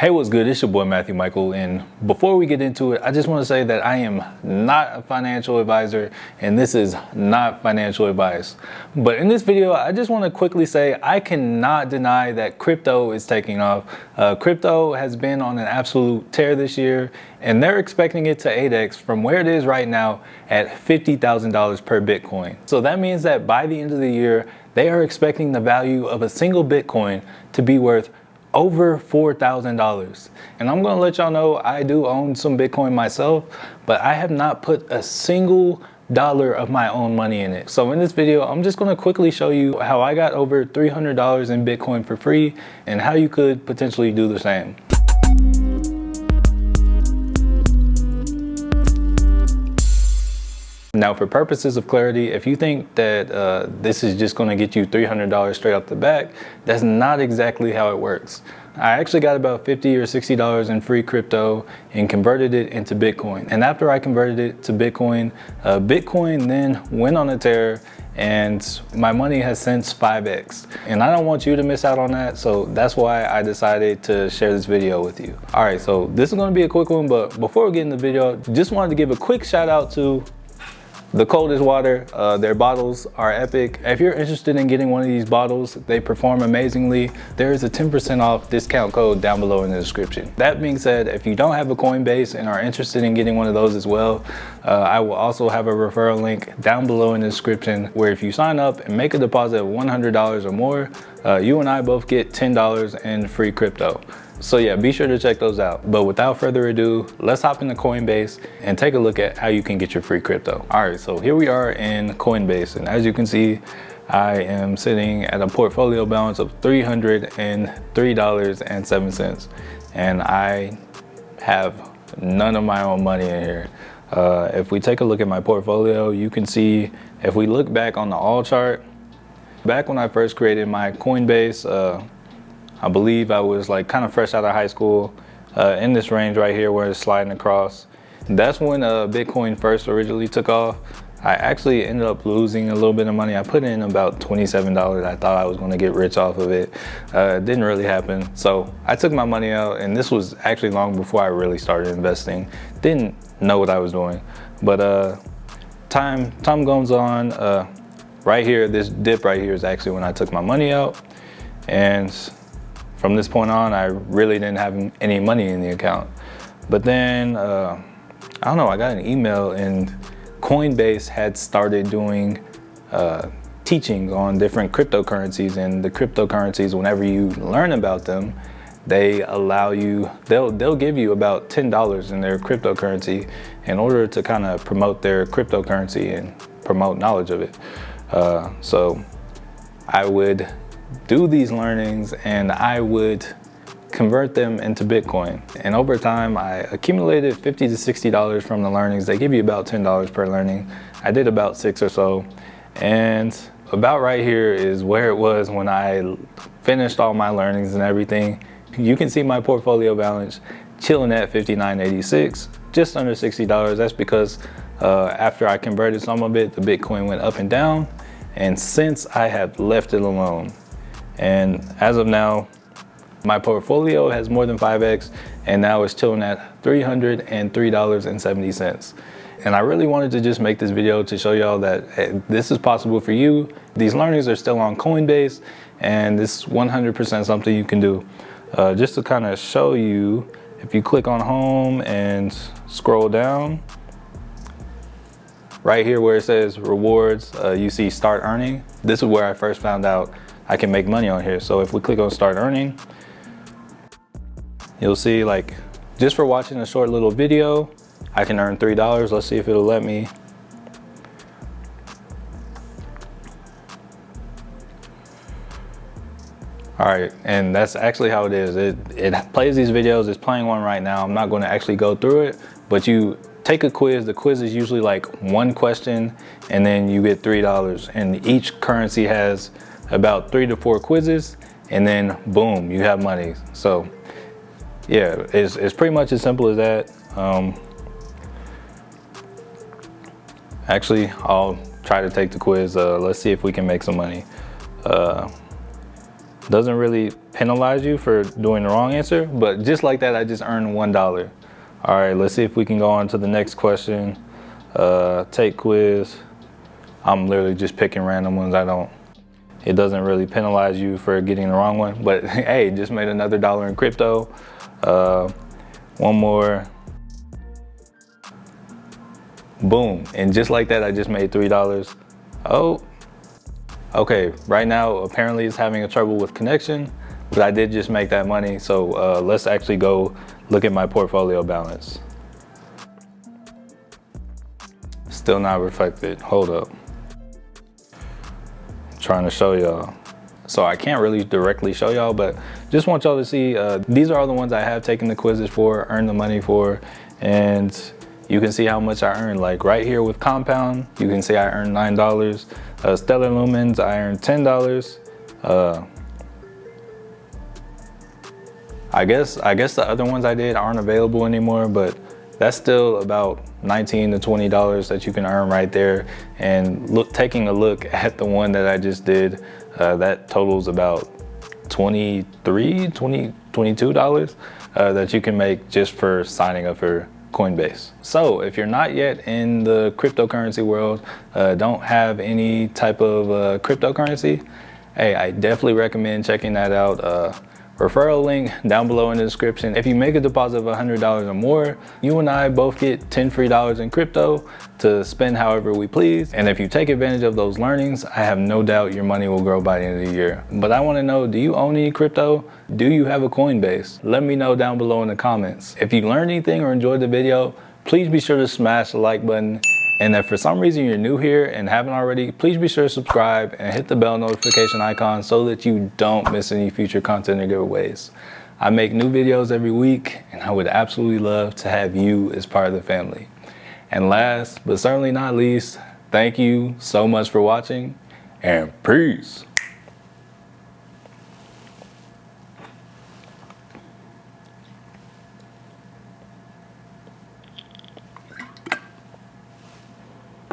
Hey, what's good? It's your boy Matthew Michael, and before we get into it, I just want to say that I am not a financial advisor and this is not financial advice. But in this video, I just want to quickly say I cannot deny that crypto is taking off. Crypto has been on an absolute tear this year, and they're expecting it to 8x from where it is right now at $50,000 per Bitcoin. So that means that by the end of the year, they are expecting the value of a single Bitcoin to be worth over $4,000. And I'm gonna let y'all know I do own some Bitcoin myself, but I have not put a single dollar of my own money in it. So in this video, I'm just gonna quickly show you how I got over $300 in Bitcoin for free and how you could potentially do the same. Now, for purposes of clarity, if you think that this is just going to get you $300 straight off the back, that's not exactly how it works. I actually got about $50 or $60 in free crypto and converted it into Bitcoin. And after I converted it to Bitcoin, Bitcoin then went on a tear and my money has since 5x. And I don't want you to miss out on that, so that's why I decided to share this video with you. All right, so this is going to be a quick one, but before we get in the video, just wanted to give a quick shout out to The Coldest Water. Their bottles are epic. If you're interested in getting one of these bottles, they perform amazingly. There is a 10% off discount code down below in the description. That being said, if you don't have a Coinbase and are interested in getting one of those as well, I will also have a referral link down below in the description where if you sign up and make a deposit of $100 or more, you and I both get $10 in free crypto. So yeah, be sure to check those out. But without further ado, let's hop into Coinbase and take a look at how you can get your free crypto. All right, so here we are in Coinbase. And as you can see, I am sitting at a portfolio balance of $303.07. And I have none of my own money in here. If we take a look at my portfolio, you can see, if we look back on the all chart, back when I first created my Coinbase, I believe I was like kind of fresh out of high school, in this range right here where it's sliding across. That's when Bitcoin first originally took off. I actually ended up losing a little bit of money. I put in about $27. I thought I was going to get rich off of it. It didn't really happen. So I took my money out, and this was actually long before I really started investing. Didn't know what I was doing. But time goes on. Right here, this dip right here is actually when I took my money out. And from this point on, I really didn't have any money in the account. But then, I don't know, I got an email and Coinbase had started doing teaching on different cryptocurrencies, and the cryptocurrencies, whenever you learn about them, they allow you, they'll give you about $10 in their cryptocurrency in order to kind of promote their cryptocurrency and promote knowledge of it. So I would do these learnings and I would convert them into Bitcoin. And over time, I accumulated $50 to $60 from the learnings. They give you about $10 per learning. I did about 6 or so. And about right here is where it was when I finished all my learnings and everything. You can see my portfolio balance chilling at $59.86, just under $60. That's because after I converted some of it, the Bitcoin went up and down. And since I have left it alone, and as of now, my portfolio has more than 5x, and now it's chilling at $303.70. And I really wanted to just make this video to show y'all that hey, this is possible for you. These learnings are still on Coinbase, and this is 100% something you can do. Just to kind of show you, if you click on home and scroll down, right here where it says rewards, you see start earning. This is where I first found out I can make money on here. So if we click on start earning, you'll see, like, just for watching a short little video, I can earn $3. Let's see if it'll let me. All right, and that's actually how it is. It plays these videos. It's playing one right now. I'm not going to actually go through it, but you take a quiz. The quiz is usually like one question, and then you get $3. And each currency has about 3 to 4 quizzes, and then boom, you have money. So yeah, it's pretty much as simple as that. Actually, I'll try to take the quiz. Let's see if we can make some money. Doesn't really penalize you for doing the wrong answer, but just like that, I just earned $1. All right, let's see if we can go on to the next question. Take quiz. I'm literally just picking random ones. It doesn't really penalize you for getting the wrong one, but hey, just made another $1 in crypto. One more. Boom, and just like that, I just made $3. Oh, okay, right now, apparently it's having a trouble with connection, but I did just make that money. So let's actually go look at my portfolio balance. Still not reflected, hold up. Trying to show y'all. So I can't really directly show y'all, but just want y'all to see, these are all the ones I have taken the quizzes for, earned the money for, and you can see how much I earned. Like right here with Compound, you can see I earned $9. Stellar Lumens, I earned $10. I guess the other ones I did aren't available anymore, but that's still about $19 to $20 that you can earn right there. And taking a look at the one that I just did, that totals about $22 that you can make just for signing up for Coinbase. So if you're not yet in the cryptocurrency world, don't have any type of cryptocurrency, hey, I definitely recommend checking that out. Referral link down below in the description. If you make a deposit of $100 or more, you and I both get $10 free in crypto to spend however we please. And if you take advantage of those learnings, I have no doubt your money will grow by the end of the year. But I want to know, do you own any crypto? Do you have a Coinbase? Let me know down below in the comments. If you learned anything or enjoyed the video, please be sure to smash the like button. And if for some reason you're new here and haven't already, please be sure to subscribe and hit the bell notification icon so that you don't miss any future content or giveaways. I make new videos every week, and I would absolutely love to have you as part of the family. And last, but certainly not least, thank you so much for watching, and peace.